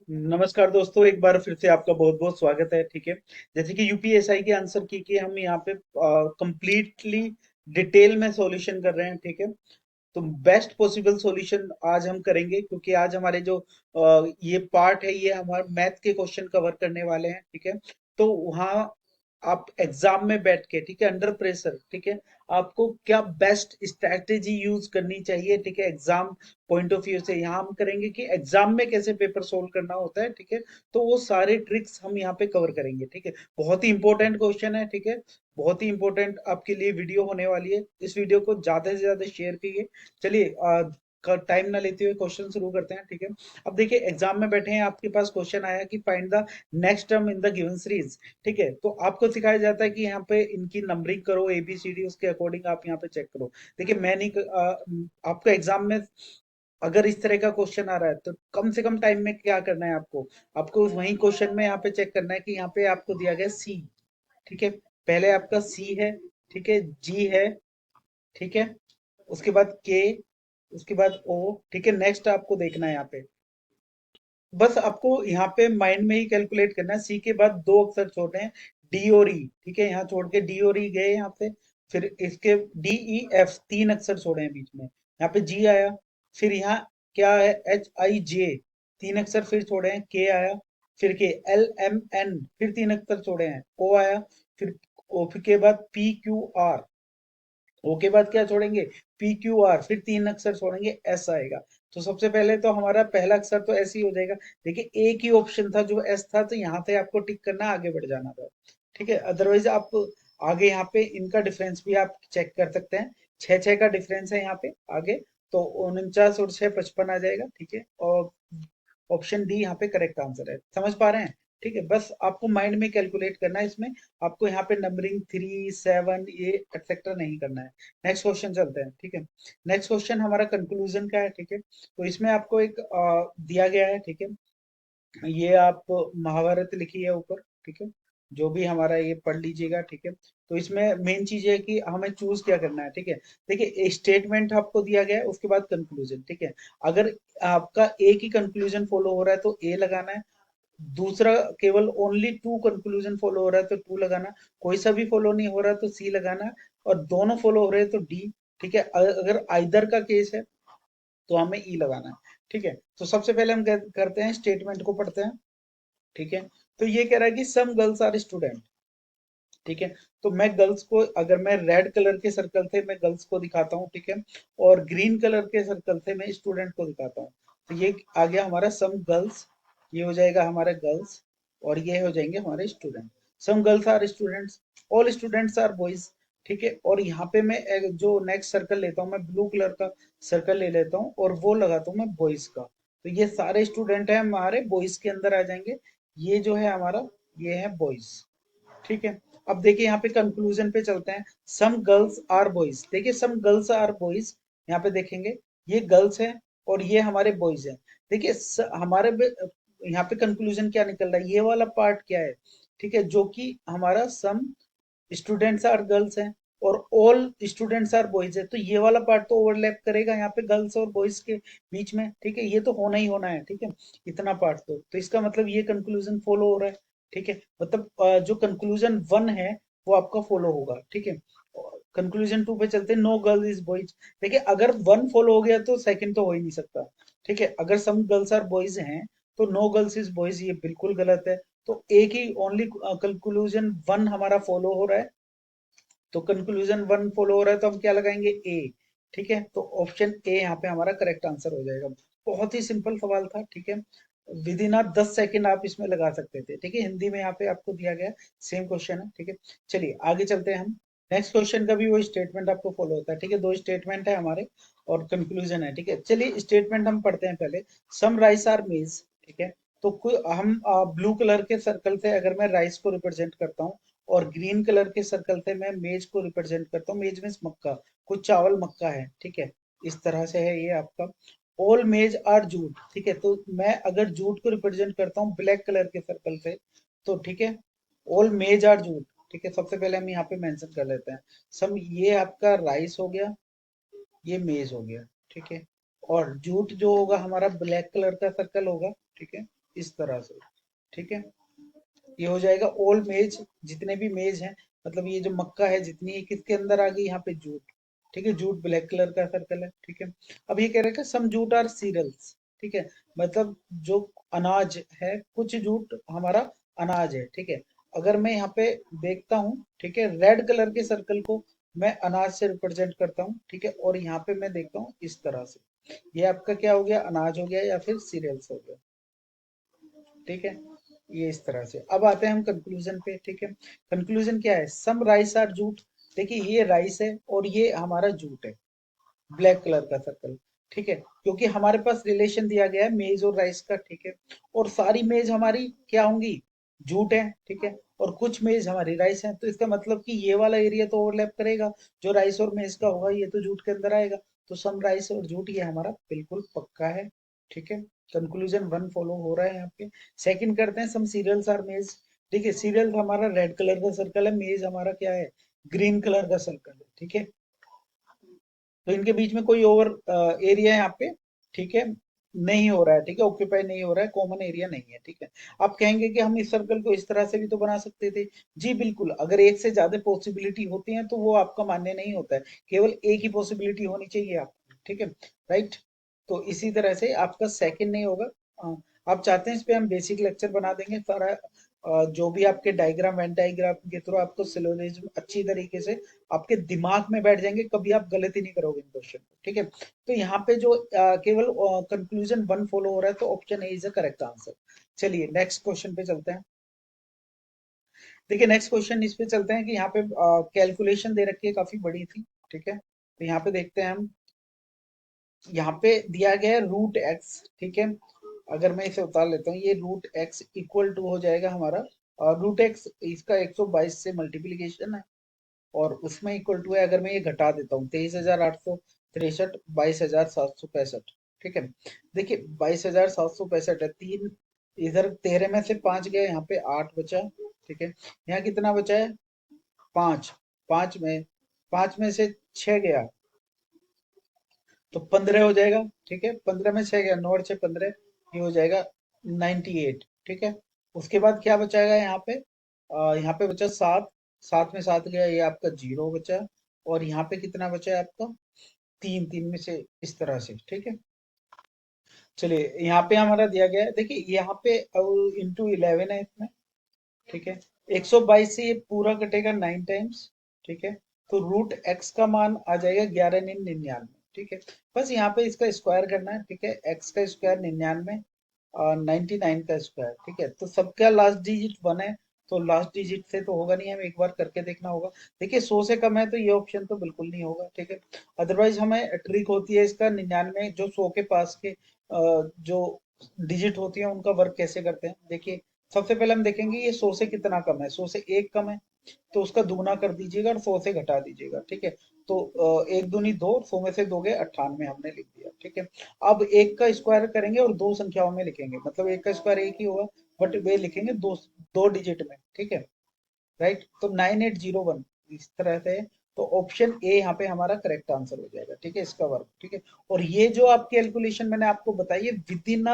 नमस्कार दोस्तों, एक बार फिर से आपका बहुत बहुत स्वागत है। ठीक है, जैसे कि यूपीएसआई के आंसर की कि हम यहाँ पे कंप्लीटली डिटेल में सॉल्यूशन कर रहे हैं। ठीक है, तो बेस्ट पॉसिबल सॉल्यूशन आज हम करेंगे, क्योंकि आज हमारे जो ये पार्ट है ये हमारे मैथ के क्वेश्चन कवर करने वाले हैं। ठीक है, तो वहाँ आप एग्जाम में बैठ के, ठीक है, अंडर प्रेशर, ठीक है, आपको क्या बेस्ट स्ट्रैटेजी यूज करनी चाहिए, ठीक है, एग्जाम पॉइंट ऑफ व्यू से यहाँ हम करेंगे कि एग्जाम में कैसे पेपर सोल्व करना होता है। ठीक है, तो वो सारे ट्रिक्स हम यहाँ पे कवर करेंगे। ठीक है, बहुत ही इंपॉर्टेंट क्वेश्चन है। ठीक है, बहुत ही इंपॉर्टेंट आपके लिए वीडियो होने वाली है। इस वीडियो को ज्यादा से ज्यादा शेयर कीजिए। चलिए टाइम ना लेते हुए क्वेश्चन शुरू करते हैं। ठीक है, अब देखिए एग्जाम में बैठे हैं, आपके पास क्वेश्चन आया कि find the next term in the given series. ठीक है, तो आपको सिखाया जाता है कि यहाँ पे इनकी नंबरिंग करो, एबीसीडी, उसके अकॉर्डिंग आप यहाँ पे चेक करो। देखिए मैं नहीं आपको एग्जाम में अगर इस तरह का क्वेश्चन आ रहा है तो कम से कम टाइम में क्या करना है आपको, आपको वही क्वेश्चन में यहाँ पे चेक करना है कि यहाँ पे आपको दिया गया सी। ठीक है, पहले आपका सी है, ठीक है, जी है, ठीक है, उसके बाद के, उसके बाद ओ। ठीक है, नेक्स्ट आपको देखना है यहाँ पे, बस आपको यहाँ पे माइंड में ही कैलकुलेट करना है। सी के बाद दो अक्षर छोड़े हैं, डी और ई। ठीक है, यहाँ छोड़ के डी और ई गए यहाँ पे, फिर इसके डी ई एफ तीन अक्षर छोड़े हैं बीच में, यहाँ पे जी आया। फिर यहाँ क्या है, एच आई जे तीन अक्षर फिर छोड़े हैं, के आया। फिर के एल एम एन फिर तीन अक्षर छोड़े हैं, ओ आया। फिर ओ के बाद पी क्यू आर, ओ के बाद क्या छोड़ेंगे, पी क्यू आर, फिर तीन अक्षर छोड़ेंगे, एस आएगा। तो सबसे पहले तो हमारा पहला अक्षर तो ऐसे ही हो जाएगा। देखिए एक ही ऑप्शन था जो एस था, तो यहाँ से आपको टिक करना, आगे बढ़ जाना था। ठीक है, अदरवाइज आप आगे यहाँ पे इनका डिफरेंस भी आप चेक कर सकते हैं। छह छह का डिफरेंस है यहाँ पे आगे, तो 49 और 6 55 आ जाएगा। ठीक है, और ऑप्शन डी यहाँ पे करेक्ट आंसर है। समझ पा रहे हैं? ठीक है, बस आपको माइंड में कैलकुलेट करना है इसमें, आपको यहाँ पे नंबरिंग 3 7 ये एक्सेट्रा नहीं करना है। नेक्स्ट क्वेश्चन चलते हैं। ठीक है, नेक्स्ट क्वेश्चन हमारा कंक्लूजन का है। ठीक है, तो इसमें आपको एक दिया गया है। ठीक है, ये आप महाभारत लिखी है ऊपर। ठीक है, जो भी हमारा ये पढ़ लीजिएगा। ठीक है, तो इसमें मेन चीज है कि हमें चूज क्या करना है। ठीक है, देखिए स्टेटमेंट आपको दिया गया है, उसके बाद कंक्लूजन। ठीक है, अगर आपका एक ही कंक्लूजन फॉलो हो रहा है तो ए लगाना है, दूसरा केवल ओनली टू कंक्लूजन फॉलो हो रहा है तो टू लगाना, कोई सा भी फॉलो नहीं हो रहा तो सी लगाना, और दोनों फॉलो हो रहे हैं तो डी। ठीक है, अगर आइदर का केस है तो हमें ई लगाना है। ठीक है, तो सबसे पहले हम करते हैं, स्टेटमेंट को पढ़ते हैं। ठीक है, तो ये कह रहा है कि सम गर्ल्स आर स्टूडेंट। ठीक है, तो मैं गर्ल्स को, अगर मैं रेड कलर के सर्कल थे मैं गर्ल्स को दिखाता हूँ। ठीक है, और ग्रीन कलर के सर्कल थे मैं स्टूडेंट को दिखाता हूँ। तो ये आ गया हमारा सम गर्ल्स, ये हो जाएगा हमारा गर्ल्स, और ये हो जाएंगे हमारे student. Some girls are students, all students are boys. ठीक है, और यहाँ पे मैं जो नेक्स्ट सर्कल लेता हूँ, मैं ब्लू कलर का सर्कल ले लेता हूँ और वो लगाता हूँ मैं बॉयज का। तो ये सारे स्टूडेंट हैं हमारे बॉयज के अंदर आ जाएंगे। ये जो है हमारा, ये है बॉयज। ठीक है, अब देखिए यहाँ पे कंक्लूजन पे चलते हैं। सम गर्ल्स आर बॉयज, देखिए सम गर्ल्स आर बॉयज, यहाँ पे देखेंगे ये गर्ल्स है और ये हमारे बॉयज हैं। देखिए यहाँ पे कंक्लूजन क्या निकल रहा है, ये वाला पार्ट क्या है। ठीक है, जो कि हमारा सम स्टूडेंट्स आर गर्ल्स हैं और ऑल स्टूडेंट्स आर बॉयज है, तो ये वाला पार्ट तो ओवरलैप करेगा यहाँ पे गर्ल्स और बॉयज के बीच में। ठीक है, ये तो होना ही होना है। ठीक है, इतना पार्ट तो इसका मतलब ये कंक्लूजन फॉलो हो रहा है। ठीक है, मतलब जो कंक्लूजन वन है वो आपका फॉलो होगा। ठीक है, कंक्लूजन टू पे चलते हैं, नो गर्ल इज बॉयज। देखिए अगर वन फॉलो हो गया तो सेकंड तो हो ही नहीं सकता। ठीक है, अगर सम गर्ल्स आर बॉयज हैं तो नो गर्ल्स इज बॉयज, ये बिल्कुल गलत है। तो एक ही ओनली कंक्लूजन वन हमारा फॉलो हो रहा है, तो कंक्लूजन वन फॉलो हो रहा है तो हम क्या लगाएंगे, ए। ठीक है, तो ऑप्शन ए यहाँ पे हमारा करेक्ट आंसर हो जाएगा। बहुत ही सिंपल सवाल था। ठीक है, विद इन 10 सेकेंड आप इसमें लगा सकते थे। ठीक है, हिंदी में यहाँ पे आपको दिया गया सेम क्वेश्चन है। ठीक है, चलिए आगे चलते हैं हम। नेक्स्ट क्वेश्चन का भी वो स्टेटमेंट आपको फॉलो होता है। ठीक है, दो स्टेटमेंट है हमारे और कंक्लूजन है। ठीक है, चलिए स्टेटमेंट हम पढ़ते हैं पहले। सम राइस आर मेज। ठीक है, तो कोई हम ब्लू कलर के सर्कल से अगर मैं राइस को रिप्रेजेंट करता हूँ और ग्रीन कलर के सर्कल से मैं मेज को रिप्रेजेंट करता हूँ, मेज मीन्स मक्का, कुछ चावल मक्का है। ठीक है, इस तरह से है ये आपका। ऑल मेज आर जूट। ठीक है, तो मैं अगर जूट को रिप्रेजेंट करता हूँ ब्लैक कलर के सर्कल से, तो ठीक है, ऑल मेज आर जूट। ठीक है, सबसे पहले हम यहाँ पे मेंशन कर लेते हैं। सम ये आपका राइस हो गया, ये मेज हो गया। ठीक है, और जूट जो होगा हमारा ब्लैक कलर का सर्कल होगा। ठीक है, इस तरह से, ठीक है। ये हो जाएगा ऑल मेज, जितने भी मेज हैं, मतलब ये जो मक्का है जितनी है किसके अंदर आ गई, यहाँ पे जूट, ठीक है। जूट ब्लैक कलर का सर्कल है, ठीक है। अब ये कह रहे हैं कि सम जूट आर सीरियल्स, ठीक है, मतलब जो अनाज है, कुछ जूट हमारा अनाज है, ठीक है। अगर मैं यहाँ पे देखता हूँ, ठीक है, रेड कलर के सर्कल को मैं अनाज से रिप्रेजेंट करता हूँ, ठीक है, और यहाँ पे मैं देखता हूँ इस तरह से, ये आपका क्या हो गया, अनाज हो गया या फिर सीरियल्स हो गया, ठीक है। ये इस तरह से। अब आते हैं हम कंक्लूजन पे, ठीक है। कंक्लूजन क्या है, सम राइस आर जूट, देखिए ये राइस है और ये हमारा जूट है, ब्लैक कलर का सर्कल, ठीक है, क्योंकि हमारे पास रिलेशन दिया गया है मेज और राइस का, ठीक है। और सारी मेज हमारी क्या होंगी, जूट है, ठीक है, और कुछ मेज हमारी राइस है, तो इसका मतलब कि ये वाला एरिया तो ओवरलैप करेगा, जो राइस और मेज का होगा ये तो जूट के अंदर आएगा, तो सम राइस और जूट ये हमारा बिल्कुल पक्का है, ठीक है। कंक्लूजन वन फॉलो हो रहा है यहाँ पे। सेकंड करते हैं, सम सीरियल्स आर मेज, ठीक है, सीरियल हमारा रेड कलर का सर्कल है, मेज हमारा क्या है, ग्रीन कलर का सर्कल है, ठीक है। तो इनके बीच में कोई ओवर एरिया यहाँ पे, ठीक है, नहीं हो रहा है, ठीक है, ऑक्यूपाई नहीं हो रहा है, कॉमन एरिया नहीं है, ठीक है। आप कहेंगे कि हम इस सर्कल को इस तरह से भी तो बना सकते थे। जी बिल्कुल, अगर एक से ज्यादा पॉसिबिलिटी होती है तो वो आपका मान्य नहीं होता है, केवल एक ही पॉसिबिलिटी होनी चाहिए आपको, ठीक है, राइट। तो इसी तरह से आपका सेकंड नहीं होगा। अ, आप चाहते हैं इस पे हम बेसिक लेक्चर बना देंगे सारा, जो भी आपके डायग्राम वेन डायग्राम के थ्रू आपको सिलोजिज्म अच्छी तरीके से आपके दिमाग में बैठ जाएंगे, कभी आप गलती नहीं करोगे इन क्वेश्चन को, ठीक है। तो यहाँ पे जो केवल कंक्लूजन वन फॉलो हो रहा है, तो option A is the correct answer. चलिए नेक्स्ट क्वेश्चन पे चलते हैं। देखिए नेक्स्ट क्वेश्चन इस पे चलते हैं कि यहाँ पे कैलकुलेशन दे रखी है काफी बड़ी थी, ठीक है। तो यहाँ पे देखते हैं हम, यहाँ पे दिया गया है रूट एक्स, ठीक है। अगर मैं इसे उतार लेता हूँ, ये रूट एक्स इक्वल टू हो जाएगा हमारा, रूट एक्स इसका 122 से मल्टीप्लीकेशन है, और उसमें इक्वल टू है, अगर मैं ये घटा देता हूँ, 23,863, 22,765, ठीक है। देखिए 22,765 है, तीन इधर 13 में से 5 गए, यहाँ पे 8 बचा, ठीक है। यहाँ कितना बचा है, 5, 5 में से 6 गया तो 15 हो जाएगा, ठीक है। 15 में 6 गया, 9 और 6 15, ये हो जाएगा 98, ठीक है। उसके बाद क्या बचाएगा यहाँ पे, यहाँ पे बचा 7, 7 में 7 गया, ये आपका 0 बचा, और यहाँ पे कितना बचा है आपका, 3, 3 में से इस तरह से, ठीक है। चलिए यहाँ पे हमारा दिया गया है, देखिए यहाँ पे इंटू 11 है इसमें, ठीक है। 122 से ये पूरा कटेगा 9 टाइम्स, ठीक है। तो रूट एक्स का मान आ जाएगा 11,99, ठीक है। बस यहाँ पे इसका स्क्वायर करना है, ठीक है, एक्स का स्क्वायर 99 और 99 का स्क्वायर, ठीक है। तो सबका लास्ट डिजिट 1 है, तो लास्ट डिजिट से तो होगा नहीं, हमें एक बार करके देखना होगा। देखिए 100 से कम है तो ये ऑप्शन तो बिल्कुल नहीं होगा, ठीक है। अदरवाइज हमें ट्रिक होती है इसका, 99 जो 100 के पास के जो डिजिट होती है उनका वर्क कैसे करते हैं, देखिए। सबसे पहले हम देखेंगे ये 100 से कितना कम है, 100 से एक कम है, तो उसका दुगना कर दीजिएगा और 100 से घटा दीजिएगा, ठीक है। तो एक दूनी दो, 100 में से दोगे 98 हमने लिख दिया, ठीक है। अब एक का स्क्वायर करेंगे और दो संख्याओं में लिखेंगे, मतलब एक का स्क्वायर एक ही होगा, बट वे लिखेंगे दो, दो डिजिट में, ठीक है, राइट। तो 9801 इस तरह से, तो ऑप्शन ए यहाँ पे हमारा करेक्ट आंसर हो जाएगा, ठीक है, इसका वर्क, ठीक है। और ये जो आप कैलकुलेशन मैंने आपको बताई है, विद इन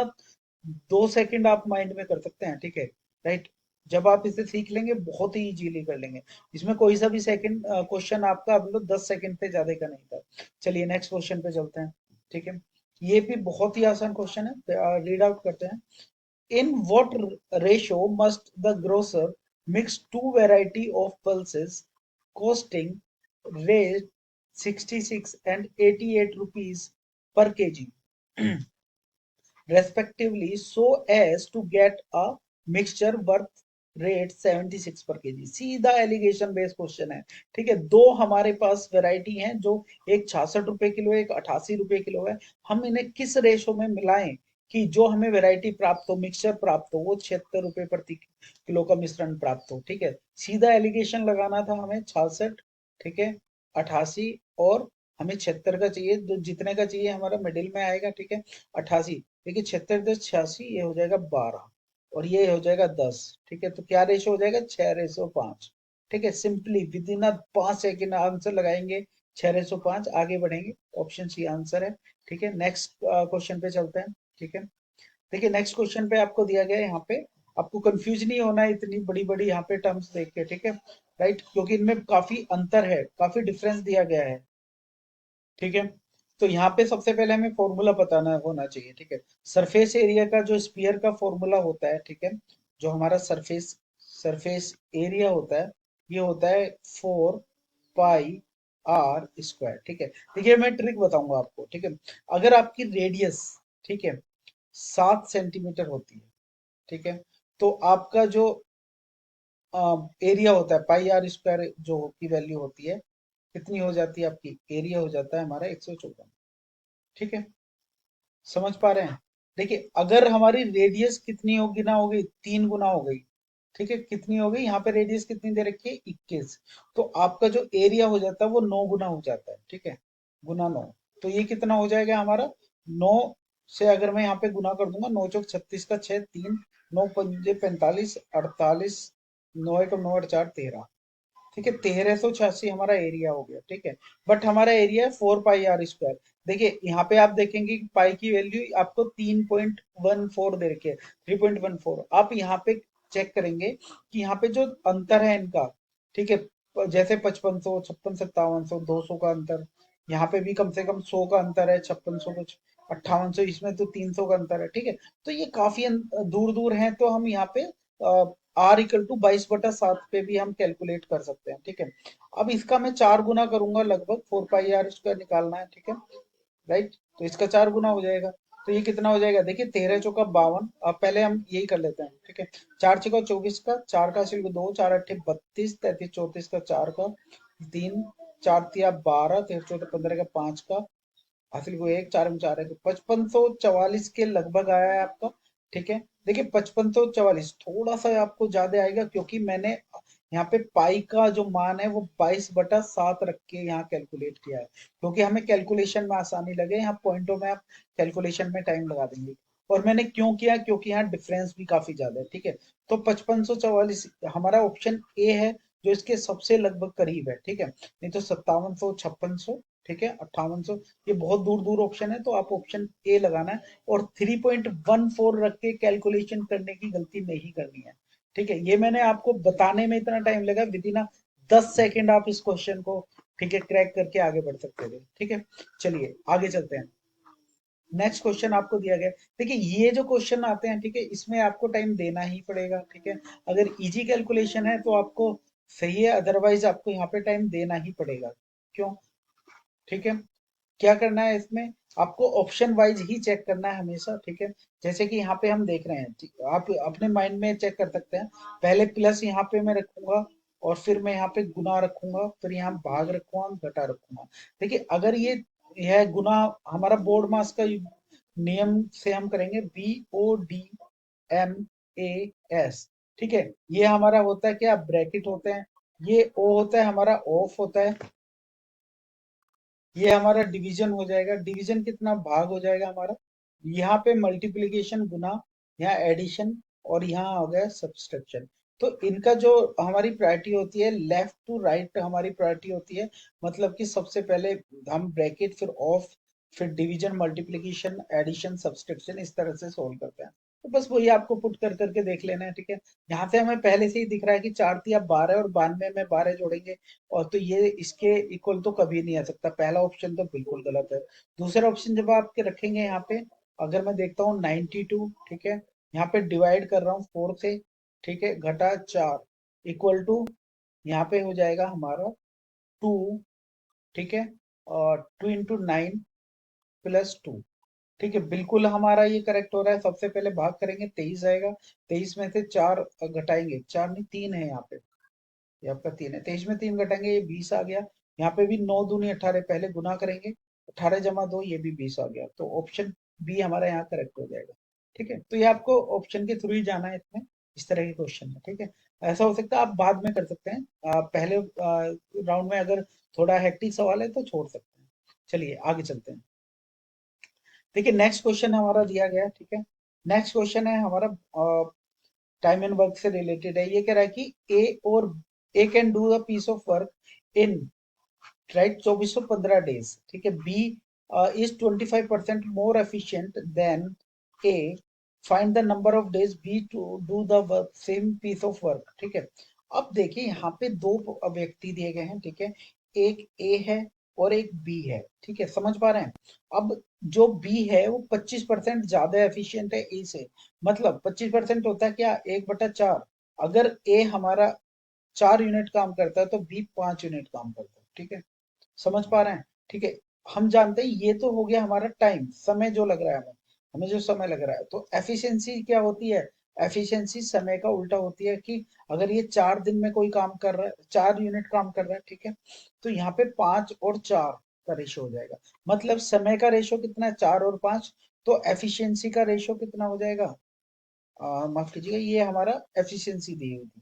2 सेकंड आप माइंड में कर सकते हैं, ठीक है, राइट। जब आप इसे सीख लेंगे बहुत ही इजीली कर लेंगे, इसमें कोई सा भी सेकंड क्वेश्चन आपका मतलब 10 सेकंड से ज्यादा का नहीं था। चलिए नेक्स्ट क्वेश्चन पे चलते हैं, ठीक है। ये भी बहुत ही आसान क्वेश्चन है, रीड आउट करते हैं। In what ratio must the grocer mix two variety of pulses costing rate 66 and 88 rupees per kg respectively, so as to get a mixture worth rate 76 पर केजी, सीधा एलिगेशन बेस्ड क्वेश्चन है, ठीक है। दो हमारे पास variety हैं, जो एक 66 रुपए किलो है, एक 88 रुपए किलो है। हम इन्हें किस रेशो में मिलाएं कि जो हमें वैरायटी प्राप्त हो, मिक्सचर प्राप्त हो, वो 76 रुपए प्रति किलो का मिश्रण प्राप्त हो, ठीक है। सीधा एलिगेशन लगाना था हमें, 66, ठीक है, 88, और हमें 76 का चाहिए, जो जितने का चाहिए हमारा मिडिल में आएगा, ठीक है, 88। देखिए 76 10 86, ये हो जाएगा 12, और ये हो जाएगा 10, ठीक है। तो क्या रेशो हो जाएगा, 6:5, ठीक है। Simply with in 5 second answer लगाएंगे, 6:5, आगे बढ़ेंगे, ऑप्शन सी आंसर है, ठीक है। नेक्स्ट क्वेश्चन पे चलते हैं, ठीक है। देखिए नेक्स्ट क्वेश्चन पे आपको दिया गया है यहाँ पे, आपको कंफ्यूज नहीं होना है इतनी बड़ी बड़ी यहाँ पे टर्म्स देख के, ठीक है, राइट, क्योंकि इनमें काफी अंतर है, काफी डिफरेंस दिया गया है, ठीक है। तो यहाँ पे सबसे पहले हमें फॉर्मूला बताना होना चाहिए, ठीक है। सरफेस एरिया का जो स्फीयर का फॉर्मूला होता है, ठीक है, जो हमारा सरफेस सरफेस एरिया होता है, ये होता है 4 पाई r स्क्वायर, ठीक है। देखिए मैं ट्रिक बताऊंगा आपको, ठीक है। अगर आपकी रेडियस, ठीक है, 7 सेंटीमीटर होती है, ठीक है, तो आपका जो एरिया होता है पाई r स्क्वायर जो की वैल्यू होती है, कितनी हो जाती है आपकी, एरिया हो जाता है हमारा 154, ठीक है। समझ पा रहे हैं? देखिए अगर हमारी रेडियस कितनी होगी ना, हो गई 3 गुना हो गई, ठीक है, कितनी हो गई यहाँ पे रेडियस कितनी दे रखी है 21, तो आपका जो एरिया हो जाता है वो 9 गुना हो जाता है, ठीक है, गुना 9। तो ये कितना हो जाएगा हमारा, 9 से अगर मैं यहाँ पे गुना कर दूंगा, 9 चौक 36 का 6, 3, 9 पंजे 45, 48, 9 एकम 9 8 4 13, ठीक है, 1386 हमारा एरिया हो गया, ठीक है। बट हमारा एरिया है 4 पाई r स्क्वायर। देखिए यहाँ पे आप देखेंगे कि पाई की वैल्यू आपको 3.14 दे रखी है, 3.14। आप यहाँ पे चेक करेंगे कि यहाँ पे जो अंतर है इनका, ठीक है, जैसे 5500, 56, 5700, 200 का अंतर, यहाँ पे भी कम से कम 100 का अंतर है, 5600 कुछ, 5800, इसमें तो 300 का अंतर है, ठीक है। तो ये काफी दूर दूर है, तो हम यहाँ पे r=22/7 पे भी हम कैलकुलेट कर सकते हैं, ठीक है। अब इसका मैं 4 गुना करूंगा, लगभग 4 पाई r स्क्वायर निकालना है, ठीक है, राइट। तो इसका 4 गुना हो जाएगा, तो ये कितना हो जाएगा, देखिए 13 चौका 52। अब पहले हम यही कर लेते हैं, ठीक है। 4 छक्का 24 का, 4 का सिर्फ 2, 4 अट्ठे 32, 33 34 का 4 का 3, 4 तिया 12, 13 14 15 का 5 का, हासिल को एक, 4 में 4 है, तो 5544 के लगभग आया है आपका, ठीक है। देखिए 5544 थोड़ा सा आपको ज्यादा आएगा, क्योंकि मैंने यहाँ पे पाई का जो मान है वो 22/7 रख के यहाँ कैलकुलेट किया है, क्योंकि हमें कैलकुलेशन में आसानी लगे, यहाँ पॉइंटों में आप कैलकुलेशन में टाइम लगा देंगे। और मैंने क्यों किया, क्योंकि यहाँ डिफरेंस भी काफी ज्यादा है, ठीक है। तो 5544 हमारा ऑप्शन ए है, जो इसके सबसे लगभग करीब है, ठीक है। नहीं तो 5700, 5600, ठीक है, 5800, ये बहुत दूर दूर ऑप्शन है, तो आप ऑप्शन ए लगाना है। और 3.14 रख के कैलकुलेशन करने की गलती नहीं करनी है, ठीक है। ये मैंने आपको बताने में इतना टाइम लगा, विद इन 10 सेकेंड आप इस क्वेश्चन को, ठीक है, क्रैक करके आगे बढ़ सकते थे, ठीक है। चलिए आगे चलते हैं। नेक्स्ट क्वेश्चन आपको दिया गया है। देखिए ये जो क्वेश्चन आते हैं, ठीक है, इसमें आपको टाइम देना ही पड़ेगा, ठीक है। अगर इजी कैलकुलेशन है तो आपको सही है, अदरवाइज आपको यहाँ पे टाइम देना ही पड़ेगा। क्यों, ठीक है। क्या करना है इसमें, आपको ऑप्शन वाइज ही चेक करना है हमेशा, ठीक है। जैसे कि यहाँ पे हम देख रहे हैं, ठीक, आप अपने माइंड में चेक कर सकते हैं। पहले प्लस यहाँ पे मैं रखूंगा, और फिर मैं यहाँ पे गुना रखूंगा, फिर यहाँ भाग रखूंगा, घटा रखूंगा। देखिए अगर ये है गुना, हमारा बोर्ड मास का नियम से हम करेंगे, BODMAS, ठीक है। ये हमारा होता है क्या, ब्रैकेट होते हैं, ये ओ होता है हमारा, ऑफ होता है, ये हमारा डिवीजन हो जाएगा, डिवीजन कितना भाग हो जाएगा हमारा, यहाँ पे मल्टीप्लिकेशन गुना, यहाँ एडिशन, और यहाँ हो गया सब्सट्रैक्शन। तो इनका जो हमारी प्रायोरिटी होती है, लेफ्ट टू राइट हमारी प्रायोरिटी होती है, मतलब कि सबसे पहले हम ब्रैकेट, फिर ऑफ, फिर डिवीजन, मल्टीप्लिकेशन, एडिशन, सब्सट्रैक्शन, इस तरह से सोल्व करते हैं। तो बस वही आपको पुट कर करके देख लेना है, ठीक है। यहाँ से हमें पहले से ही दिख रहा है कि 4 तिया 12 और 92 में 12 जोड़ेंगे, और तो ये इसके इक्वल तो कभी नहीं आ सकता, पहला ऑप्शन तो बिल्कुल गलत है। दूसरा ऑप्शन जब आपके रखेंगे यहाँ पे, अगर मैं देखता हूँ 92, ठीक है, यहाँ पे डिवाइड कर रहा हूँ 4 से, ठीक है, घटा 4, इक्वल टू, यहाँ पे हो जाएगा हमारा 2, ठीक है, और 2 × 9 +2, ठीक है, बिल्कुल हमारा ये करेक्ट हो रहा है। सबसे पहले भाग करेंगे, 23 आएगा, 23 में से 4 घटाएंगे, 4 नहीं 3 है यहाँ पे, ये आपका 3 है, 23 में 3 घटाएंगे, ये 20 आ गया। यहाँ पे भी 9 दूनी 18, पहले गुना करेंगे, 18 + 2, ये भी 20 आ गया, तो ऑप्शन बी हमारा यहाँ करेक्ट हो जाएगा, ठीक है। तो ये आपको ऑप्शन के थ्रू ही जाना है इसमें, इस तरह के क्वेश्चन है, ठीक है। ऐसा हो सकता है आप बाद में कर सकते हैं, पहले राउंड में अगर थोड़ा हेक्टिक सवाल है तो छोड़ सकते हैं। चलिए आगे चलते हैं। देखिए नेक्स्ट क्वेश्चन हमारा दिया गया है, ठीक है। नेक्स्ट क्वेश्चन है हमारा टाइम एंड वर्क से रिलेटेड है। ये कह रहा है कि A can do the piece of work in, right, 2415 days, ठीक है। B is 25% more efficient than A find the number of days B to do the work same piece of work, ठीक है। अब देखिए यहाँ पे दो व्यक्ति दिए गए हैं, ठीक है। एक ए है और एक बी है, ठीक है, समझ पा रहे हैं। अब जो बी है वो 25% ज्यादा एफिशिएंट है ए से। मतलब 25% होता है क्या, 1/4। अगर ए हमारा 4 यूनिट काम करता है तो बी 5 यूनिट काम करता है, ठीक है, समझ पा रहे हैं। ठीक है, हम जानते हैं ये तो हो गया हमारा टाइम, समय जो लग रहा है हमें, हमें जो समय लग रहा है। तो एफिशिएंसी क्या होती है, एफिशिएंसी समय का उल्टा होती है कि अगर ये 4 दिन में कोई काम कर रहा है, 4 यूनिट काम कर रहा है, ठीक है, तो यहाँ पे 5 और 4 का रेशो हो जाएगा। मतलब समय का रेशो कितना है, 4 और 5। तो एफिशिएंसी का रेशो कितना हो जाएगा, माफ कीजिएगा, ये हमारा एफिशिएंसी दी होगी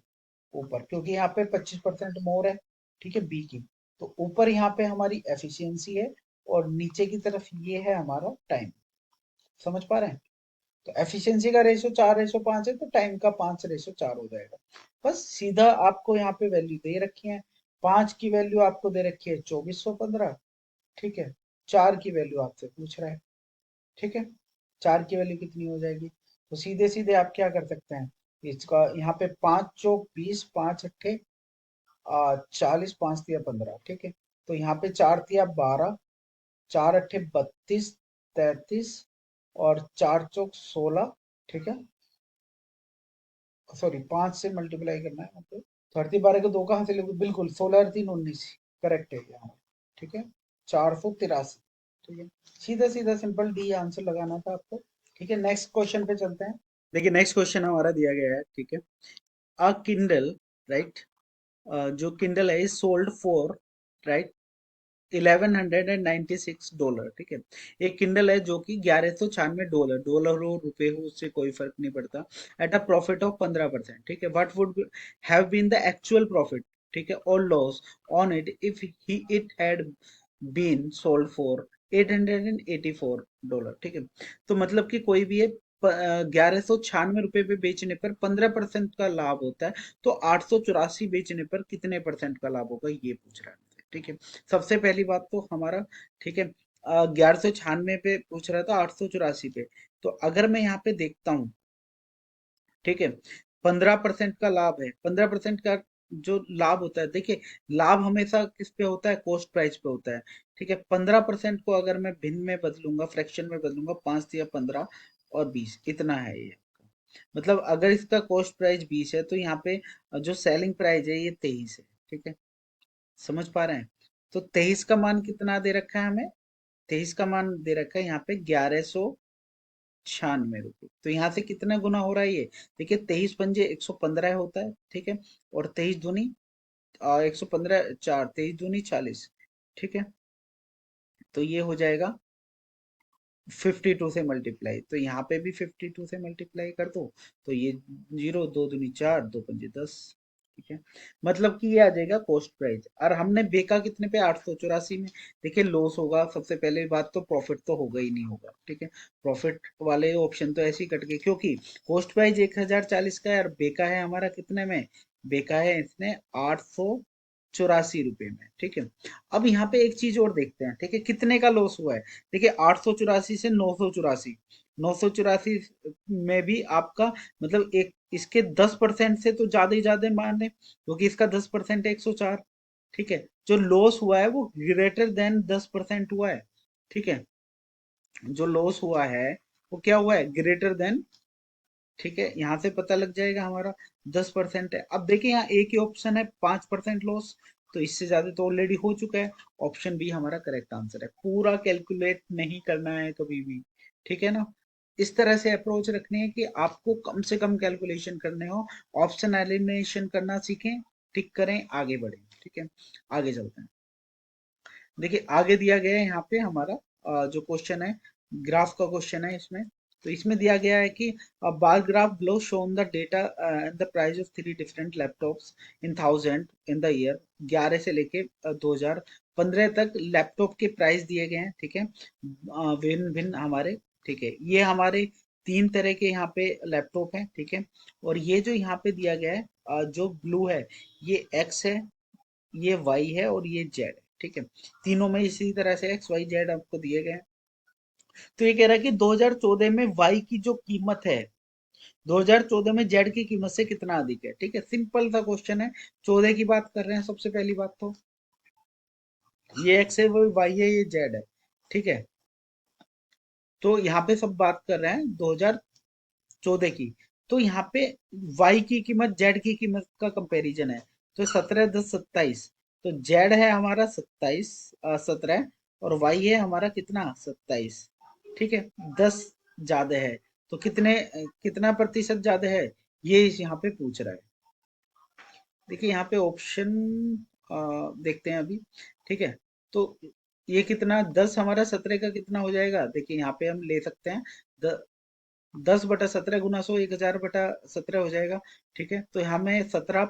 ऊपर, क्योंकि यहाँ पे 25% मोर है, ठीक है, बी की। तो ऊपर यहाँ पे हमारी एफिशिएंसी है और नीचे की तरफ ये है हमारा टाइम। समझ पा रहे हैं। तो एफिशिएंसी का रेशो 4:5 है, तो टाइम का 5:4 हो जाएगा। बस सीधा आपको यहाँ पे वैल्यू दे रखी है। 5 की वैल्यू आपको दे रखी है 2415, ठीक है। 4 की वैल्यू आपसे पूछ रहा है, ठीक है। 4 की वैल्यू कितनी हो जाएगी, तो सीधे सीधे आप क्या कर सकते हैं, इसका यहाँ पे 5 चौक 20, 5 अट्ठे 40, 5 तिया 15, ठीक है। तो यहाँ पे 4 तिया 12, 4 अट्ठे 32, 33 और 4 चौक 16, ठीक है। सॉरी, 5 से मल्टीप्लाई करना है मतलब। तो 38 को 2 कहाँ से लोगे, बिल्कुल 16 और 3 19, करेक्ट है यहाँ, ठीक है। 483, ठीक है। सीधा सीधा सिंपल डी आंसर लगाना था आपको, ठीक है। नेक्स्ट क्वेश्चन पे चलते हैं। देखिए नेक्स्ट क्वेश्चन हमारा दिया गया है, ठीक है। अ किंडल, राइट, जो किंडल है इज सोल्ड फॉर, राइट, $1196, ठीक है। एक किंडल है जो कि $1196, डॉलर हो रुपए हो उससे कोई फर्क नहीं पड़ता, एट अ प्रॉफिट ऑफ 15%, ठीक है। What would have been the actual profit, ठीक है, और loss on it if he it had been sold for $884, ठीक है। तो मतलब कि कोई भी 1196 पे बेचने पर 15% का लाभ होता है, तो 884 बेचने पर कितने परसेंट का लाभ होगा, ये पूछ रहा है, ठीक है। सबसे पहली बात तो हमारा, ठीक है, 1196 पे पूछ रहा था, 884 पे। तो अगर मैं यहाँ पे देखता हूँ, ठीक है, 15% का लाभ है, 15% का जो लाभ होता है, देखिए लाभ हमेशा किस पे होता है, कॉस्ट प्राइस पे होता है, ठीक है। 15% को अगर मैं भिन्न में बदलूंगा, फ्रैक्शन में बदलूंगा, 5 या 15 और 20, इतना है ये। मतलब अगर इसका कॉस्ट प्राइस 20 है तो यहाँ पे जो सेलिंग प्राइस है ये 23 है, ठीक है, समझ पा रहे हैं। तो 23 का मान कितना दे रखा है हमें, 23 का मान दे रखा है यहाँ पे 1196 रुपये। तो यहाँ से कितना गुना हो रहा है ये, देखिए 23 पंजे 115 होता है, ठीक है। और 23 दूनी 115, 4 23 दूनी 40, ठीक है। तो ये हो जाएगा 52 से मल्टीप्लाई, तो यहाँ पे भी 52 से मल्टीप्लाई कर दो, तो ये 0 2 दूनी 4 2 पंजे 10, ठीक है। मतलब कि ये आ जाएगा कॉस्ट प्राइस। और हमने बेचा कितने पे, 884 में। देखिए लॉस होगा, सबसे पहले बात तो प्रॉफिट तो होगा ही नहीं होगा, ठीक है। प्रॉफिट वाले ऑप्शन तो ऐसे ही कट गए, क्योंकि कॉस्ट प्राइस 1040 का है और बेचा है हमारा कितने में, बेचा है इसने 884 रुपये में, ठीक है। अब यहाँ पे एक चीज और देखते हैं, ठीक है, कितने का लॉस हुआ है। देखिए 884 से 984, 984 में भी आपका मतलब एक इसके 10% से तो ज्यादा ही ज्यादा मान है, क्योंकि इसका 10% है 104, ठीक है। जो लॉस हुआ है वो ग्रेटर देन 10% हुआ है, ठीक है। जो लॉस हुआ है वो क्या हुआ है, ग्रेटर देन, ठीक है। यहाँ से पता लग जाएगा हमारा 10% है। अब देखिए यहाँ एक ही ऑप्शन है 5% लॉस, तो इससे ज्यादा तो ऑलरेडी हो चुका है। ऑप्शन बी हमारा करेक्ट आंसर है। पूरा कैलकुलेट नहीं करना है कभी भी, ठीक है ना। इस तरह से अप्रोच रखनी है कि आपको कम से कम कैलकुलेशन करने हो, ऑप्शन एलिमिनेशन करना सीखें, टिक करें, आगे बढ़ें, ठीक है। आगे चलते हैं। देखिए आगे दिया गया है यहाँ पे हमारा जो क्वेश्चन है, ग्राफ का क्वेश्चन है इसमें। तो इसमें दिया गया है कि bar graph below shown the data and the price of 3 different laptops in thousand in the year, 11 से लेके 2015 तक लैपटॉप के प्राइस दिए गए हैं, ठीक है, भिन्न भिन्न हमारे, ठीक है। ये हमारे 3 तरह के यहाँ पे लैपटॉप हैं, ठीक है। और ये जो यहाँ पे दिया गया है जो ब्लू है, ये एक्स है, ये वाई है और ये जेड है, ठीक है। तीनों में इसी तरह से एक्स वाई जेड आपको दिए गए हैं। तो ये कह रहा है कि 2014 में वाई की जो कीमत है 2014 में जेड की कीमत से कितना अधिक है। ठीक है, सिंपल सा क्वेश्चन है। 14 की बात कर रहे हैं सबसे पहली बात तो, ये एक्स है वो वाई है ये जेड है। ठीक है, तो यहाँ पे सब बात कर रहे हैं 2014 की। तो यहाँ पे वाई की कीमत जेड की कीमत का कंपैरिजन है। तो 17 10 27, तो जेड है हमारा 27 17, और वाई है हमारा कितना 27। ठीक है, 10 ज्यादा है, तो कितना प्रतिशत ज्यादा है, ये इस यहाँ पे पूछ रहा है। देखिए यहाँ पे ऑप्शन देखते हैं अभी। ठीक है, तो ये कितना 10 हमारा 17 का कितना हो जाएगा, देखिए यहाँ पे हम ले सकते हैं 10/17 गुना 100 1000/17 हो जाएगा। ठीक है, तो हमें 17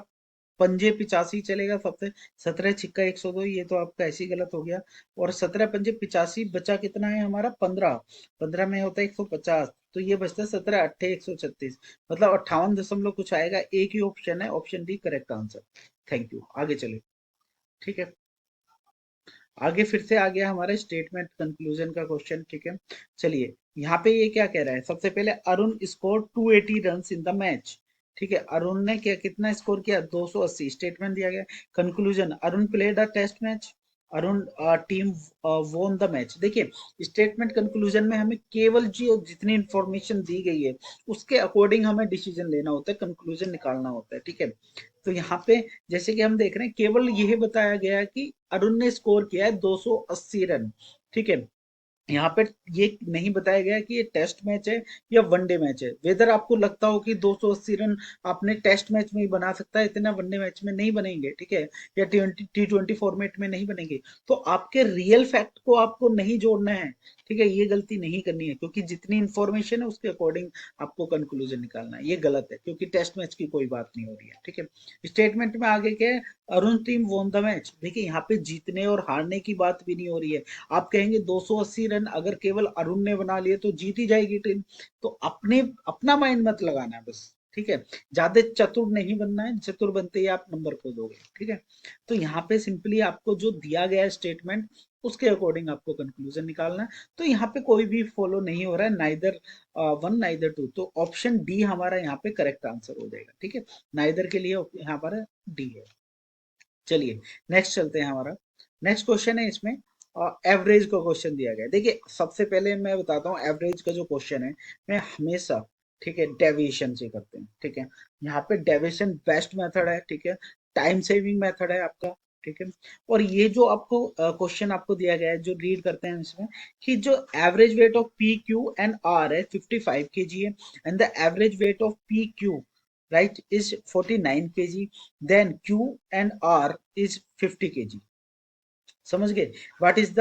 पंजे 85 चलेगा सबसे। 17 छिक्का 102, ये तो आपका ऐसे ही गलत हो गया। और 17 पंजे 85, बचा कितना है हमारा 15। 15 में होता है 150, तो ये बचता है 17 अट्ठे 136, मतलब 58 दशमलव कुछ आएगा। एक ही ऑप्शन है, option D correct answer. Thank you, आगे चले। ठीक है, आगे फिर से आ गया हमारा स्टेटमेंट कंक्लूजन का क्वेश्चन। ठीक है, चलिए यहाँ पे ये क्या कह रहा है, सबसे पहले Arun score 280 run in the match. ठीक है, अरुण ने क्या कितना स्कोर किया 280, स्टेटमेंट दिया गया। Conclusion, Arun played a test match, Arun team won the match. देखिए स्टेटमेंट कंक्लूजन में हमें केवल जो जितनी इंफॉर्मेशन दी गई है उसके अकॉर्डिंग हमें डिसीजन लेना होता है, कंक्लूजन निकालना होता है। ठीक है, तो यहाँ पे जैसे कि हम देख रहे हैं केवल यही बताया गया है कि अरुण ने स्कोर किया है 280 रन। ठीक है, यहाँ पे ये नहीं बताया गया कि ये टेस्ट मैच है या वनडे मैच है। वेदर आपको लगता हो कि 280 रन आपने टेस्ट मैच में ही बना सकता है, इतना वनडे मैच में नहीं बनेंगे। ठीक है, या T20 फॉर्मेट में नहीं बनेंगे, तो आपके रियल फैक्ट को आपको नहीं जोड़ना है। ठीक है, ये गलती नहीं करनी है, क्योंकि जितनी इंफॉर्मेशन है उसके अकॉर्डिंग आपको कंक्लूजन निकालना है। ये गलत है, क्योंकि टेस्ट मैच की कोई बात नहीं हो रही है। ठीक है, स्टेटमेंट में आगे क्या है, Arun team won the match. देखिए यहाँ पे जीतने और हारने की बात भी नहीं हो रही है। आप कहेंगे 280 रन अगर केवल अरुण ने बना लिए तो जीत ही जाएगी टीम, तो अपने अपना माइंड मत लगाना है बस। ठीक है, ज्यादा चतुर नहीं बनना है, चतुर बनते ही आप नंबर खो दोगे। ठीक है, तो यहाँ पे सिंपली आपको जो दिया गया है स्टेटमेंट उसके अकॉर्डिंग आपको कंक्लूजन निकालना है। तो यहाँ पे कोई भी फॉलो नहीं हो रहा है, नाइदर वन नाइदर टू, तो ऑप्शन डी हमारा यहाँ पे करेक्ट आंसर हो जाएगा। ठीक है, नाइदर के लिए यहाँ पर डी है। चलिए नेक्स्ट चलते हैं हमारा। नेक्स्ट क्वेश्चन है इसमें एवरेज का क्वेश्चन दिया गया है। देखिए सबसे पहले मैं बताता हूँ एवरेज का जो क्वेश्चन है मैं हमेशा, ठीक है, डेविएशन से करते हैं। ठीक है, यहाँ पे डेविएशन बेस्ट मेथड है। ठीक है, टाइम सेविंग मेथड है आपका। ठीक है, और ये जो आपको क्वेश्चन आपको दिया गया है जो रीड करते हैं इसमें, कि जो average weight of P Q and R है 55 kg है, and the average weight of P Q right is 49 kg, then q and r is 50 kg। समझ गए, what is the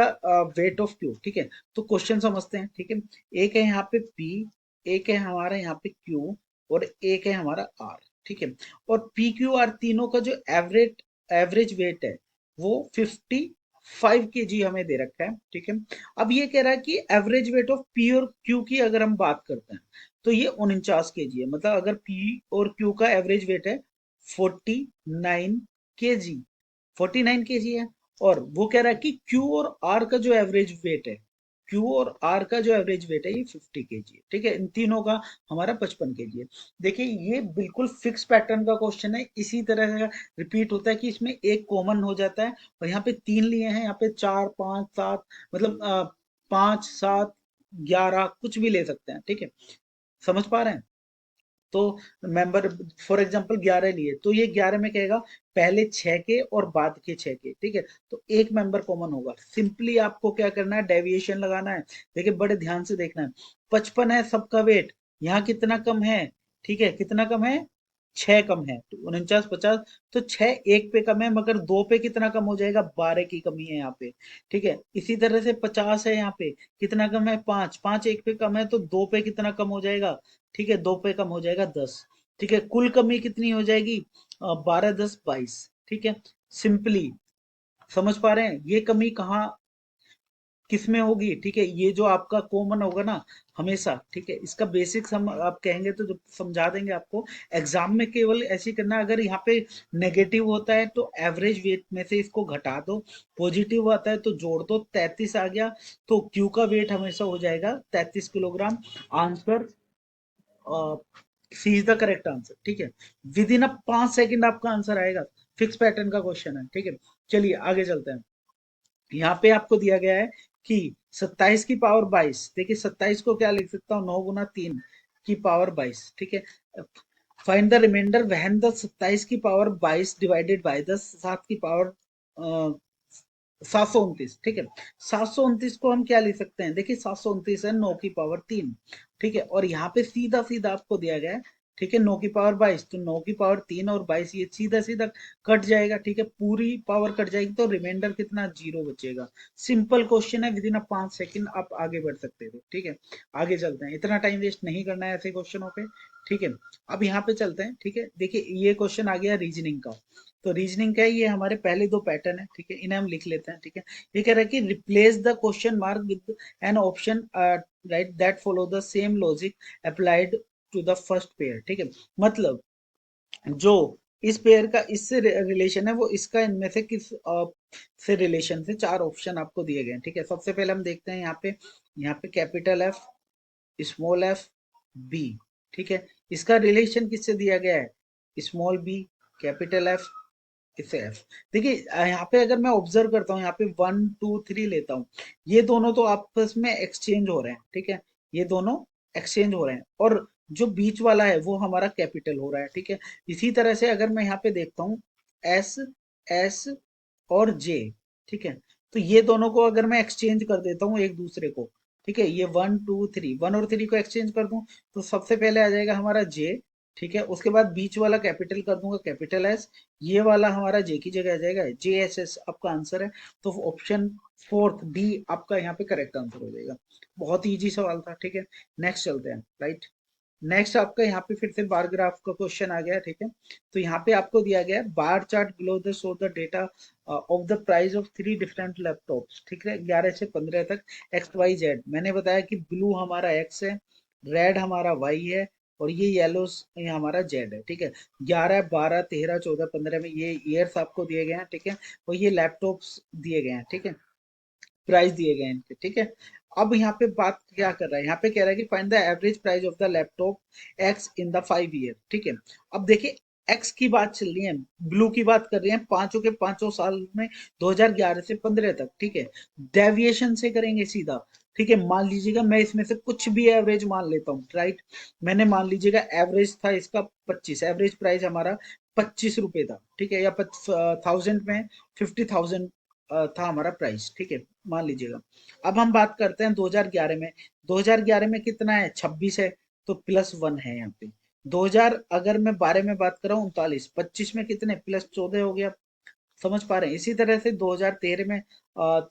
weight of Q. ठीक है, तो क्वेश्चन समझते हैं। ठीक है, एक है यहाँ पे p, एक है हमारा यहाँ पे q, और एक है हमारा r। ठीक है, और पी क्यू आर तीनों का जो एवरेज एवरेज वेट है वो 55 kg हमें दे रखा है। ठीक है, अब ये कह रहा है कि एवरेज वेट ऑफ पी और क्यू की अगर हम बात करते हैं तो ये 49 kg है। मतलब अगर पी और क्यू का एवरेज वेट है 49 kg, 49 kg है, और वो कह रहा है कि क्यू और आर का जो एवरेज वेट है, क्यू और आर का जो एवरेज वेट है ये 50 kg है। ठीक है, इन तीनों का हमारा 55 kg है। देखिए ये बिल्कुल फिक्स पैटर्न का क्वेश्चन है, इसी तरह से रिपीट होता है कि इसमें एक कॉमन हो जाता है, और यहाँ पे 3 लिए हैं, यहाँ पे 4 5 7, मतलब 5 7 11 कुछ भी ले सकते हैं। ठीक है, समझ पा रहे हैं। तो मेंबर फॉर एग्जांपल 11 लिए, तो ये 11 में कहेगा पहले 6 के और बाद के 6 के। ठीक है, तो एक मेंबर कॉमन होगा। सिंपली आपको क्या करना है, डेविएशन लगाना है। देखिए बड़े ध्यान से देखना है, 55 है सबका वेट, यहाँ कितना कम है, ठीक है, कितना कम है, 6 कम है, तो 49 50, तो 6 एक पे कम है, मगर 2 पे कितना कम हो जाएगा, 12 की कमी है यहाँ पे। ठीक है, इसी तरह से 50 है यहाँ पे, कितना कम है, 5 5 एक पे कम है, तो 2 पे कितना कम हो जाएगा, ठीक है, 2 पे कम हो जाएगा 10। ठीक है, कुल कमी कितनी हो जाएगी, 12 10 22। ठीक है, सिंपली समझ पा रहे हैं ये कमी कहाँ किस में होगी, ठीक है, ये जो आपका कॉमन होगा ना हमेशा, ठीक है, इसका बेसिक्स हम आप कहेंगे तो जब समझा देंगे आपको। एग्जाम में केवल ऐसे ही करना है, अगर यहाँ पे नेगेटिव होता है तो एवरेज वेट में से इसको घटा दो, पॉजिटिव आता है तो जोड़ दो, 33 आ गया तो क्यू का वेट हमेशा हो जाएगा 33 kilogram. Answer C is the correct answer, ठीक है। विद इन अ 5 सेकंड आपका आंसर आएगा। फिक्स पैटर्न का क्वेश्चन है, ठीक है। चलिए आगे चलते हैं। यहाँ पे आपको दिया गया है कि 27 की पावर 22, देखिए 27 को क्या लिख सकता हूँ, 9 गुना 3 की पावर 22, ठीक है। Find the reminder when the 27 की पावर 22 डिवाइडेड बाय द 7 की पावर 729, ठीक है। 729 को हम क्या लिख सकते हैं, देखिए 729 है 9 की पावर 3, ठीक है। और यहाँ पे सीधा सीधा आपको दिया गया है, ठीक है, 9 की पावर 22, तो 9 की पावर 3 और 22 ये सीधा सीधा कट जाएगा, ठीक है, पूरी पावर कट जाएगी तो रिमाइंडर कितना, 0 बचेगा। सिंपल क्वेश्चन है, विद इन अ 5 सेकंड आप आगे बढ़ सकते थे, ठीक है। आगे चलते हैं, इतना टाइम वेस्ट नहीं करना है ऐसे क्वेश्चनों पे, ठीक है। अब यहाँ पे चलते हैं, ठीक है, देखिए ये क्वेश्चन आ गया रीजनिंग का। तो रीजनिंग क्या है, ये हमारे पहले दो पैटर्न है, ठीक है, इन्हें हम लिख लेते हैं, ठीक है। ये कह रहा है कि replace the question mark with an option right that follow the same logic applied to the first pair, ठीक है। मतलब जो इस पेयर का इससे रिलेशन है वो इसका इनमें से किस से रिलेशन से, चार ऑप्शन आपको दिए गए हैं, ठीक है। सबसे पहले हम देखते हैं यहाँ पे capital F, small F, B, ठीक है। इसका रिलेशन किससे दिया गया है, स्मॉल बी, कैपिटल एफ, इसे एफ। देखिए यहाँ पे अगर मैं ऑब्जर्व करता हूँ, यहाँ पे 1 2 3 लेता हूँ, ये दोनों तो आपस में एक्सचेंज हो रहे हैं, ठीक है, ये दोनों एक्सचेंज हो रहे हैं, और जो बीच वाला है वो हमारा कैपिटल हो रहा है, ठीक है। इसी तरह से अगर मैं यहाँ पे देखता हूँ एस, एस और जे, ठीक है, तो ये दोनों को अगर मैं एक्सचेंज कर देता हूँ एक दूसरे को, ठीक है, ये 1 2 3, 1 और 3 को एक्सचेंज कर दूं तो सबसे पहले आ जाएगा हमारा जे, ठीक है। उसके बाद बीच वाला कैपिटल कर दूंगा, कैपिटल एस, ये वाला हमारा जे की जगह आ जाएगा, जे एस एस आपका आंसर है। तो ऑप्शन फोर्थ डी आपका यहाँ पे करेक्ट आंसर हो जाएगा। बहुत इजी सवाल था, ठीक है। नेक्स्ट चलते हैं, राइट। नेक्स्ट आपका यहाँ पे फिर से बार ग्राफ का क्वेश्चन आ गया, ठीक है। तो यहाँ पे आपको दिया गया है bar chart below the show the data of the price of 3 different laptops, ठीक है, 11 से 15 तक, एक्स वाई जेड। मैंने बताया कि ब्लू हमारा एक्स है, रेड हमारा वाई है, और ये येलो ये हमारा जेड है, ठीक है। 11 12 13 14 15 में ये ईयर्स आपको दिए गए हैं, ठीक है, और ये लैपटॉप्स दिए गए हैं, ठीक है, प्राइस दिए गए हैं इनके, ठीक है। अब यहाँ पे बात क्या कर रहा है, यहाँ पे कह रहा है कि find the average price of the laptop x in the 5 year, ठीक है। अब देखिए एक्स की बात चल रही है, ब्लू की बात कर रहे हैं, पांचों के पांचों साल में 2011 से 15 तक, ठीक है। डेविएशन से करेंगे सीधा, ठीक है। मान लीजिएगा मैं इसमें से कुछ भी एवरेज मान लेता हूँ, राइट। मैंने मान लीजिएगा एवरेज था इसका 25, एवरेज प्राइस हमारा 25 रुपए था, ठीक है, या 1000 में 50,000 था हमारा प्राइस, ठीक है, मान लीजिएगा। अब हम बात करते हैं 2011 में, 2011 में कितना है, 26 है, तो +1 है यहाँ पे। 2000 अगर मैं 12 में बात कर रहा हूँ 39, 25 में कितने, +14 हो गया। समझ पा रहे हैं। इसी तरह से 2013 में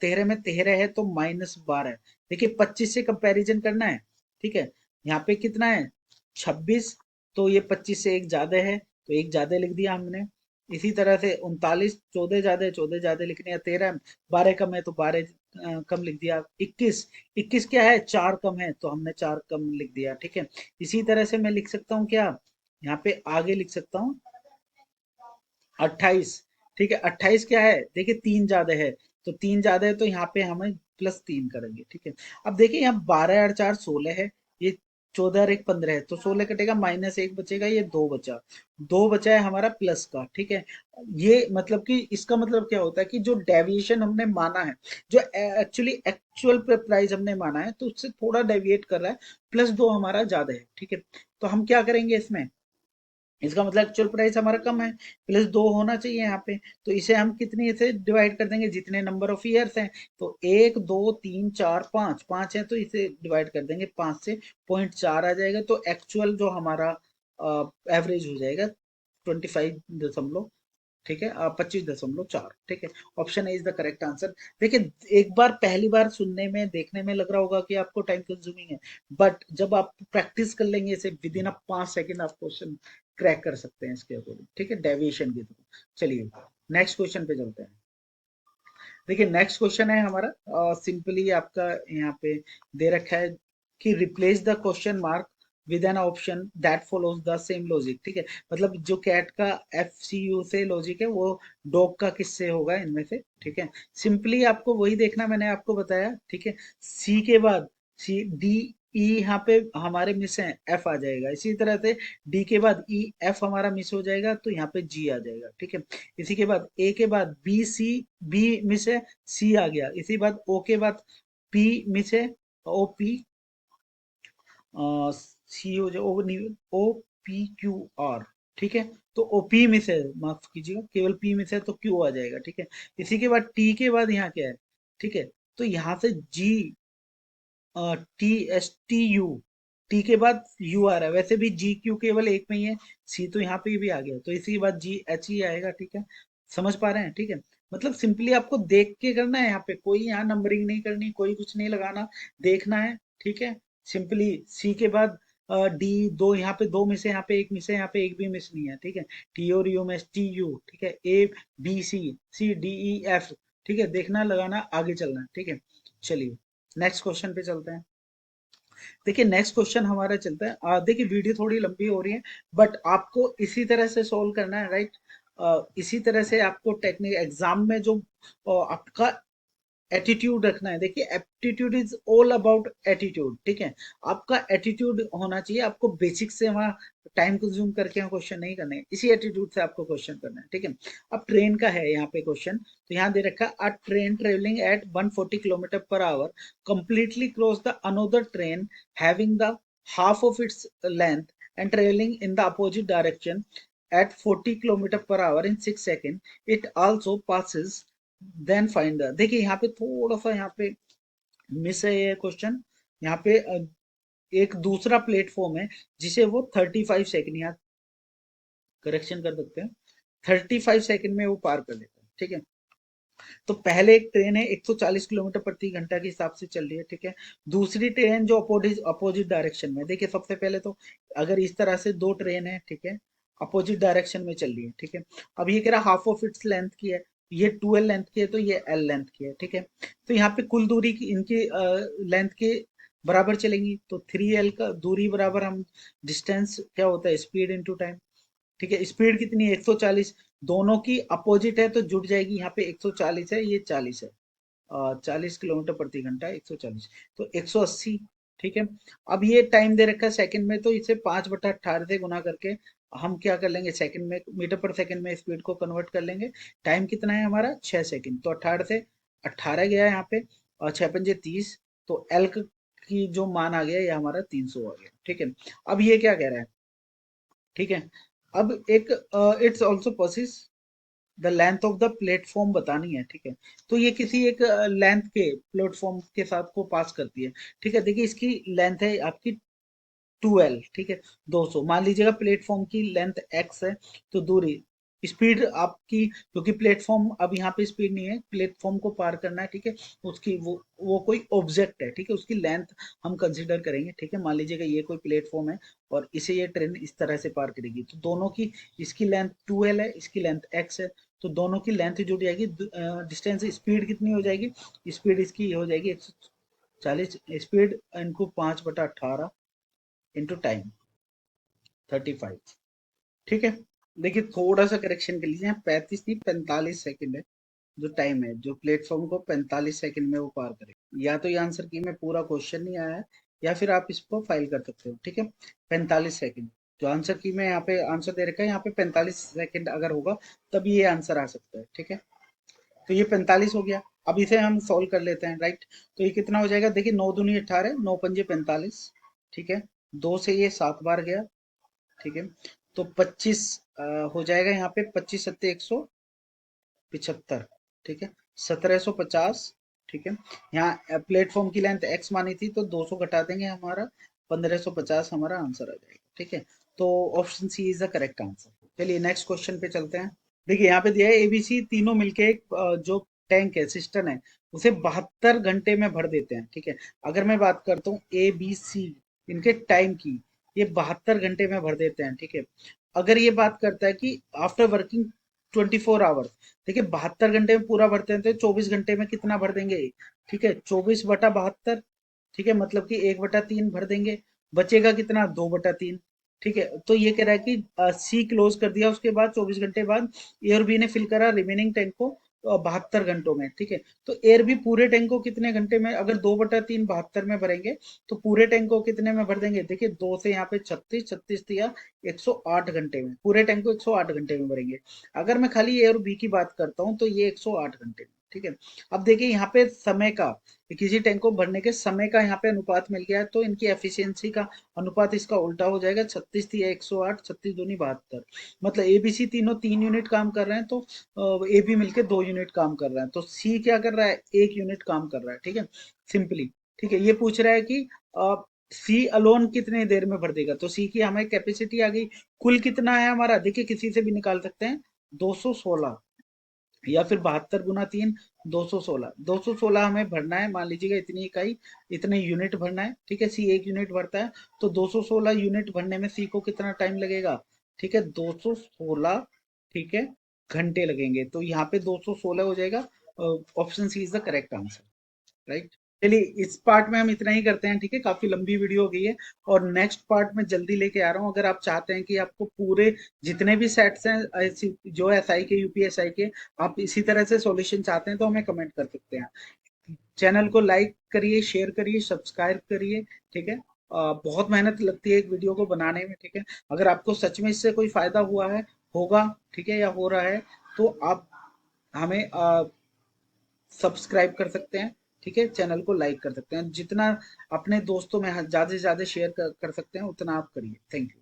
13 में 13 है तो -12। देखिए 25 से कंपैरिजन करना है, ठीक है। यहाँ पे कितना है, 26, तो ये 25 से एक ज्यादा है तो एक ज्यादा लिख दिया हमने। इसी तरह से 39, 14 ज्यादा है, 14 ज्यादा लिखने हैं, 13 12 कम है तो 12 कम लिख दिया। 21, 21 क्या है, 4 कम है तो हमने 4 कम लिख दिया, ठीक है। इसी तरह से मैं लिख सकता हूँ क्या, यहाँ पे आगे लिख सकता हूँ 28, ठीक है। 28 क्या है, देखिए 3 ज्यादा है, तो 3 ज्यादा है तो यहाँ पे हमें +3 करेंगे, ठीक है। अब देखिए यहाँ 12 और 4 16 है, ये 14 और 1 15 है, तो 16 कटेगा, -1 बचेगा, ये 2 बचा, 2 बचा है हमारा प्लस का, ठीक है। ये मतलब कि इसका मतलब क्या होता है कि जो डेविएशन हमने माना है, जो एक्चुअली एक्चुअल प्राइस हमने माना है, तो उससे थोड़ा डेविएट कर रहा है, +2 हमारा ज्यादा है, ठीक है। तो हम क्या करेंगे इसमें, इसका मतलब एक्चुअल प्राइस हमारा कम है, +2 होना चाहिए यहाँ पे। तो इसे हम कितने से डिवाइड कर देंगे, जितने नंबर ऑफ ईयर्स हैं, तो 1 2 3 4 5, 5 है तो इसे डिवाइड कर देंगे 5 से, 0.4 आ जाएगा, तो एक्चुअल जो हमारा एवरेज हो जाएगा 25 दशमलव, ठीक है, 25.4, ठीक है। Option A is the correct answer. देखिए एक बार पहली बार सुनने में देखने में लग रहा होगा कि आपको टाइम कंज्यूमिंग है, बट जब आप प्रैक्टिस कर लेंगे इसे, विद इन अ 5 सेकेंड आप क्वेश्चन क्रैक कर सकते हैं इसके अकॉर्डिंग, ठीक है, डेविएशन के थ्रू। चलिए नेक्स्ट क्वेश्चन पे चलते हैं। देखिए नेक्स्ट क्वेश्चन है हमारा, सिंपली आपका यहाँ पे दे रखा है कि replace the question mark with an option that follows the same logic, ठीक है। मतलब जो कैट का FCU से लॉजिक है वो डॉग का किससे होगा इनमें से, ठीक है। सिंपली आपको वही देखना, मैंने आपको बताया, ठीक है। सी के बाद D E यहाँ पे हमारे मिस है, F आ जाएगा। इसी तरह से D के बाद EF हमारा मिस हो जाएगा तो यहाँ पे G आ जाएगा, ठीक है। इसी के बाद A के बाद B मिस है, C आ गया। इसी बाद O के बाद P मिस है, OP सी हो जाए, OPQR, ठीक है। तो OP मिस है, माफ कीजिएगा, केवल P मिस है तो Q आ जाएगा, ठीक है। इसी के बाद T के बाद यहाँ क्या है, ठीक है। तो यहाँ से TSTU, टी के बाद U आ रहा है, वैसे भी GQ केवल एक में ही है, C तो यहाँ पे भी आ गया, तो इसी के बाद GH ही आएगा, ठीक है। समझ पा रहे हैं, ठीक है। मतलब सिंपली आपको देख के करना है, यहाँ पे कोई यहाँ नंबरिंग नहीं करनी, कोई कुछ नहीं लगाना, देखना है, ठीक है। सिंपली C के बाद D, दो यहाँ पे दो मिस है, यहाँ पे एक मिस है, यहाँ पे एक भी मिस नहीं है, ठीक है। T और U में TU, ठीक है। ABCCDEF, ठीक है। देखना, लगाना, आगे चलना है, ठीक है। चलिए नेक्स्ट क्वेश्चन पे चलते हैं। देखिए नेक्स्ट क्वेश्चन हमारा चलता है, देखिए वीडियो थोड़ी लंबी हो रही है, बट आपको इसी तरह से सोल्व करना है, राइट। इसी तरह से आपको टेक्निक एग्जाम में जो आपका एटीट्यूड रखना है। देखिए aptitude is all about attitude, ठीक है। आपका एटीट्यूड होना चाहिए, आपको बेसिक से वहाँ टाइम कंज्यूम करके क्वेश्चन नहीं करने हैं, इसी एटीट्यूड से आपको क्वेश्चन करना है, ठीक है। अब ट्रेन का है यहाँ पे क्वेश्चन, तो यहाँ दे रखा है, अ train travelling at 140 kilometre per hour completely cross the another train having the half of its length and traveling in the opposite direction at 40 kilometre per hour in 6 second, it also passes, then find the, देखिए यहाँ पे थोड़ा सा यहाँ पे miss है ये question. यहाँ पे एक दूसरा प्लेटफॉर्म है जिसे वो 35 सेकेंड, यहाँ करेक्शन कर सकते हैं, 35 सेकेंड में वो पार कर लेता है, ठीक है। तो पहले एक ट्रेन है 140 किलोमीटर प्रति घंटा के हिसाब से चल रही है, ठीक है। दूसरी ट्रेन जो अपोजिट अपोजिट डायरेक्शन में, देखिए सबसे पहले तो अगर इस तरह से दो ट्रेन है, ठीक है, अपोजिट डायरेक्शन में चल रही है, ठीक है। अब ये कह रहा हाफ ऑफ इट्स लेंथ की है, ये 2L लेंथ की है तो ये L लेंथ की है, ठीक है। तो यहाँ पे कुल दूरी की इनकी लेंथ के बराबर चलेंगी, तो 3L का दूरी बराबर हम डिस्टेंस क्या होता है, स्पीड इनटू टाइम, ठीक है। स्पीड कितनी है, 140, दोनों की अपोजिट है तो जुड़ जाएगी, यहाँ पे 140 है, ये 40 है, 40 किलोमीटर प्रति घंटा, 140 तो 180, ठीक है। अब ये टाइम दे रखा है सेकंड में, तो इसे 5/18 से गुना करके हम क्या कर लेंगे, सेकंड में, मीटर पर सेकंड में स्पीड को कन्वर्ट कर लेंगे। टाइम कितना है हमारा, 6 सेकंड, तो 18 से 18 गया है यहाँ पे, और 6×5 = 30, तो एल की जो मान आ गया ये हमारा 300 आ गया, ठीक है। अब ये क्या कह रहा है, ठीक है। अब एक it's also possesses the length of the platform बतानी है, ठीक है। तो ये किसी एक लेंथ के प्लेटफॉर्म के साथ को पास करती है, ठीक है। देखिए इसकी लेंथ है आपकी 2L, ठीक है, 200, मान लीजिएगा प्लेटफॉर्म की लेंथ x है, तो दूरी, स्पीड आपकी, क्योंकि प्लेटफॉर्म अब यहाँ पे स्पीड नहीं है, प्लेटफॉर्म को पार करना है, ठीक है। उसकी वो कोई ऑब्जेक्ट है, ठीक है, उसकी लेंथ हम कंसिडर करेंगे, ठीक है। मान लीजिएगा ये कोई प्लेटफॉर्म है और इसे ये ट्रेन इस तरह से पार करेगी, तो दोनों की, इसकी लेंथ 2L है, इसकी लेंथ x है, तो दोनों की लेंथ जुड़ जाएगी, डिस्टेंस, स्पीड कितनी हो जाएगी, स्पीड इसकी हो जाएगी 140, स्पीड इनको 5/18 इंटू टाइम 35, ठीक है। देखिए थोड़ा सा करेक्शन कर लीजिए, 35 नहीं 45 सेकंड है जो टाइम है, जो प्लेटफॉर्म को 45 सेकंड में वो पार करे। या तो ये आंसर की में पूरा क्वेश्चन नहीं आया है, या फिर आप इसको फाइल कर सकते हो, ठीक है। 45 सेकंड, जो आंसर की में यहाँ पे आंसर दे रखा है, यहाँ पे 45 सेकंड अगर होगा तब ये आंसर आ सकता है, ठीक है। तो ये 45 हो गया। अब इसे हम सॉल्व कर लेते हैं, राइट। तो ये कितना हो जाएगा, देखिए 9×2 = 18, 9×5 = 45, ठीक है। 2 से ये 7 बार गया, ठीक है। तो 25 हो जाएगा यहाँ पे, 25×7 = 175, ठीक है। 1750, ठीक है। यहाँ प्लेटफॉर्म की लेंथ x मानी थी, तो 200 घटा देंगे, हमारा 1550 हमारा आंसर आ जाएगा, ठीक है। तो option C is the correct answer. चलिए नेक्स्ट क्वेश्चन पे चलते हैं। देखिए यहाँ पे दिया है ABC तीनों मिलके एक जो टैंक है, सिस्टम है, उसे 72 घंटे में भर देते हैं, ठीक है। अगर मैं बात करता हूँ ABC इनके टाइम की, ये 72 घंटे में भर देते हैं, ठीक है। अगर ये बात करता है कि आफ्टर वर्किंग 24 आवर्स, देखिए 72 घंटे में पूरा भरते हैं तो 24 घंटे में कितना भर देंगे, ठीक है 24/72, ठीक है मतलब कि 1/3 भर देंगे, बचेगा कितना 2/3, ठीक है। तो ये कह रहा है कि सी क्लोज कर दिया, उसके बाद 24 घंटे बाद ए और बी ने फिल करा रिमेनिंग टैंक को 72 घंटों में, ठीक है। तो एयर भी पूरे टैंक को कितने घंटे में, अगर 2/3 72 में भरेंगे तो पूरे टैंक को कितने में भर देंगे, देखिए 2 से यहाँ पे 36, 36 दिया 108 घंटे में, पूरे टैंक को 108 घंटे में भरेंगे। अगर मैं खाली ए और बी की बात करता हूँ तो ये 108 घंटे में, ठीक है। अब देखिए यहाँ पे समय का, किसी टैंक को भरने के समय का यहाँ पे अनुपात मिल गया है, तो इनकी एफिशिएंसी का अनुपात इसका उल्टा हो जाएगा, 36 दिया 108, 36 दूनी 72, मतलब एबीसी तीनों 3 यूनिट काम कर रहे हैं, तो ए बी मिलके 2 यूनिट काम कर रहा है, तो सी क्या कर रहा है 1 यूनिट काम कर रहा है, ठीक है सिंपली। ठीक है, ये पूछ रहा है कि सी अलोन कितने देर में भर देगा, तो सी की हमें कैपेसिटी आ गई, कुल कितना है हमारा, देखिए किसी से भी निकाल सकते हैं, 216 या फिर 72 × 3 216, 216 हमें भरना है, मान लीजिएगा इतनी इकाई, इतने यूनिट भरना है, ठीक है। सी 1 यूनिट भरता है, तो 216 यूनिट भरने में सी को कितना टाइम लगेगा, ठीक है 216, ठीक है घंटे लगेंगे, तो यहाँ पे 216 हो जाएगा, option C is the correct answer, right. चलिए इस पार्ट में हम इतना ही करते हैं, ठीक है, काफी लंबी वीडियो हो गई है, और नेक्स्ट पार्ट में जल्दी लेके आ रहा हूँ। अगर आप चाहते हैं कि आपको पूरे जितने भी सेट्स हैं जो एसआई के यूपीएसआई के, आप इसी तरह से सॉल्यूशन चाहते हैं तो हमें कमेंट कर सकते हैं। चैनल को लाइक करिए, शेयर करिए, सब्सक्राइब करिए, ठीक है। बहुत मेहनत लगती है एक वीडियो को बनाने में, ठीक है। अगर आपको सच में इससे कोई फायदा हुआ है, होगा, ठीक है, या हो रहा है, तो आप हमें सब्सक्राइब कर सकते हैं, ठीक है, चैनल को लाइक कर सकते हैं, जितना अपने दोस्तों में ज़्यादा से ज़्यादा शेयर कर सकते हैं उतना आप करिए। Thank you.